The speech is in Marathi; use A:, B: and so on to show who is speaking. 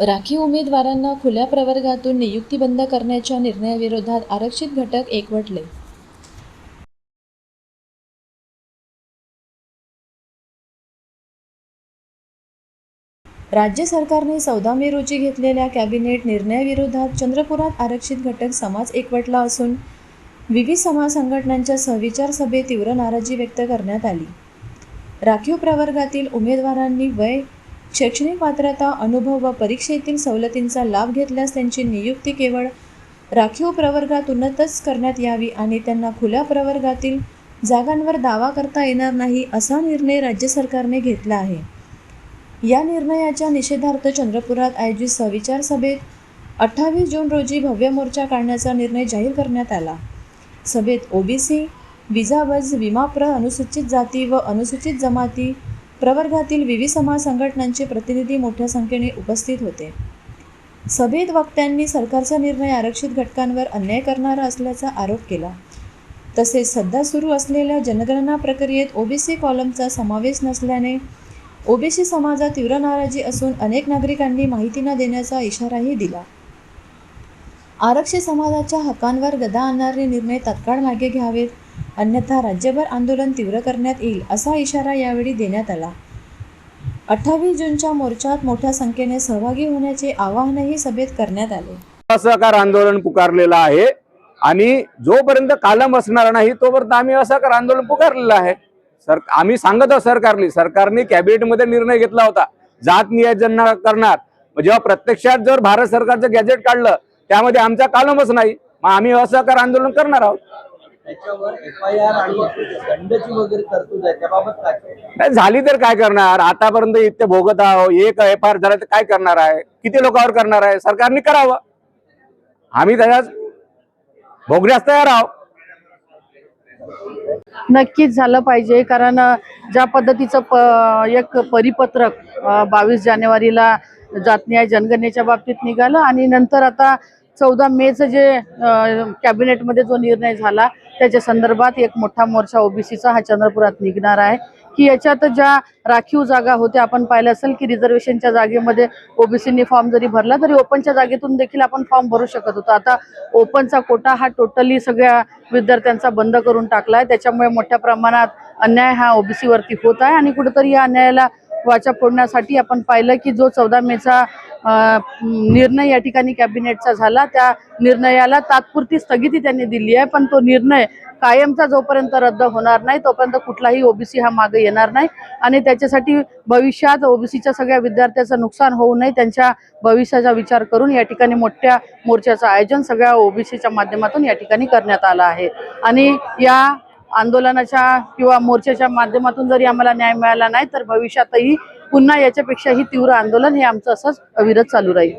A: राखीव उमेदवारांना खुल्या प्रवर्गातून नियुक्ती बंद करण्याच्या निर्णयाविरोधात आरक्षित घटक एकवटले. राज्य सरकारने 14 मे रोजी घेतलेल्या कॅबिनेट निर्णयाविरोधात चंद्रपुरात आरक्षित घटक समाज एकवटला असून विविध समाज संघटनांच्या सहविचार सभेत तीव्र नाराजी व्यक्त करण्यात आली. राखीव प्रवर्गातील उमेदवारांनी वय, शैक्षणिक पात्रता, अनुभव व परीक्षेतील सवलतींचा लाभ घेतल्यास त्यांची नियुक्ती केवळ राखीव प्रवर्गातूनच करण्यात यावी आणि त्यांना खुल्या प्रवर्गातील जागांवर दावा करता येणार नाही असा निर्णय राज्य सरकारने घेतला आहे. या निर्णयाच्या निषेधार्थ चंद्रपुरात आयोजित सहविचार सभेत 28 जून रोजी भव्य मोर्चा काढण्याचा निर्णय जाहीर करण्यात आला. सभेत ओबीसी, विजावज, विमाप्र, अनुसूचित जाती व अनुसूचित जमाती प्रवर्गातील विविध समाज संघटनांचे प्रतिनिधी मोठ्या संख्येने उपस्थित होते. सभेत वक्त्यांनी सरकारचा निर्णय आरक्षित घटकांवर अन्याय करणारा असल्याचा आरोप केला. तसेच सध्या सुरू असलेल्या जनगणना प्रक्रियेत ओबीसी कॉलमचा समावेश नसल्याने ओबीसी समाजात तीव्र नाराजी असून अनेक नागरिकांनी माहिती न देण्याचा इशाराही दिला. आरक्षित समाजाच्या हक्कांवर गदा आणणारे निर्णय तात्काळ मागे घ्यावेत, अन्यथा राज्यभर आंदोलन तीव्र करण्यात येईल असा इशारा यावेळी देण्यात आला. 28 जूनच्या मोर्चात मोठ्या संख्येने सहभागी होण्याचे आवाहनही सभेत करण्यात आले.
B: असहकार आंदोलन पुकारलेलं आहे आणि जोपर्यंत कालम असणार नाही तोपर्यंत आम्ही असहकार आंदोलन पुकारलेलं आहे. आम्ही सांगत आहोत सरकारने कॅबिनेटमध्ये निर्णय घेतला होता जात नियोजन करणार, जेव्हा प्रत्यक्षात जर भारत सरकारचं गॅजेट काढलं त्यामध्ये आमचा कालमच नाही, मग आम्ही असहकार आंदोलन करणार आहोत.
C: त्याच्यावर FIR आणि दंडाची वगैरे तरतूद आहे, त्याबाबत काय
B: झाली तर काय करणार? आतापर्यंत इतके भोगत आहोत, एक FIR झाला तर काय करणार आहे? किती लोकांवर करणार आहे? सरकारने करावं, आम्ही त्याच्यात भोगण्यास तयार आहोत.
D: नक्कीच झालं पाहिजे, कारण ज्या पद्धतीचं एक परिपत्रक 22 जानेवारीला जात न्याय जनगणनेच्या बाबतीत निघालं आणि नंतर आता 14 मेचं जे कॅबिनेटमध्ये जो निर्णय झाला त्याच्या संदर्भात एक मोठा मोर्चा ओबीसीचा हा चंद्रपुरात निघणार आहे. की याच्यात ज्या राखीव जागा होत्या, आपण पाहिलं असेल की रिझर्वेशनच्या जागेमध्ये ओबीसीनी फॉर्म जरी भरला तरी ओपनच्या जागेतून देखील आपण फॉर्म भरू शकत होतो. आता ओपनचा कोटा हा टोटली सगळ्या विद्यार्थ्यांचा बंद करून टाकला आहे. त्याच्यामुळे मोठ्या प्रमाणात अन्याय हा ओबीसी वरती होत आहे आणि कुठेतरी या अन्यायाला वाचा फोडण्यासाठी आपण पाहिलं की जो 14 मेचा निर्णय या ठिकाणी कॅबिनेटचा झाला, त्या निर्णयाला तात्पुरती स्थगिती त्यांनी दिली आहे, पण तो निर्णय कायमचा जोपर्यंत रद्द होणार नाही तोपर्यंत कुठलाही ओबीसी हा मागे येणार नाही आणि त्याच्यासाठी भविष्यात ओबीसीच्या सगळ्या विद्यार्थ्यांचं नुकसान होऊ नये, त्यांच्या भविष्याचा विचार करून या ठिकाणी मोठ्या मोर्चाचं आयोजन सगळ्या ओबीसीच्या माध्यमातून या ठिकाणी करण्यात आलं आहे. आणि या आंदोलनाच्या किंवा मोर्चाच्या माध्यमातून जरी आम्हाला न्याय मिळाला नाही तर भविष्यातही पुन्हा याच्यापेक्षाही तीव्र आंदोलन हे आमचं असंच अविरत चालू राहील.